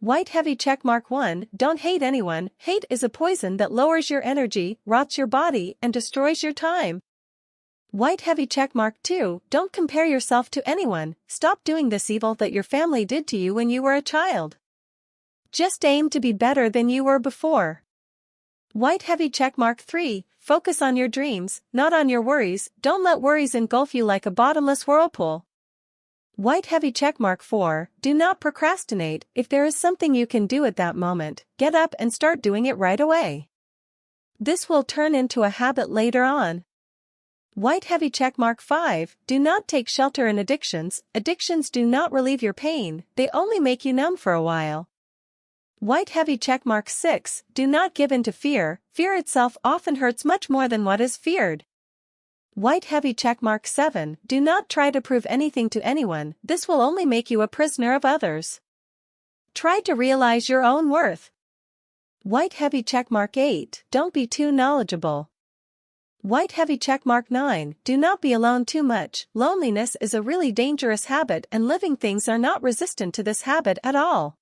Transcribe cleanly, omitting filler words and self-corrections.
White heavy checkmark 1. Don't hate anyone. Hate is a poison that lowers your energy, rots your body, and destroys your time. White heavy checkmark 2. Don't compare yourself to anyone. Stop doing this evil that your family did to you when you were a child. Just aim to be better than you were before. White heavy checkmark 3. Focus on your dreams, not on your worries. Don't let worries engulf you like a bottomless whirlpool. White heavy checkmark 4. Do not procrastinate. If there is something you can do at that moment, get up and start doing it right away. This will turn into a habit later on. White heavy checkmark 5. Do not take shelter in addictions. Addictions do not relieve your pain, they only make you numb for a while. White heavy checkmark 6. Do not give in to fear. Fear itself often hurts much more than what is feared. White heavy checkmark 7. Do not try to prove anything to anyone. This will only make you a prisoner of others. Try to realize your own worth. White heavy checkmark 8. Don't be too knowledgeable. White heavy checkmark 9. Do not be alone too much. Loneliness is a really dangerous habit and living things are not resistant to this habit at all.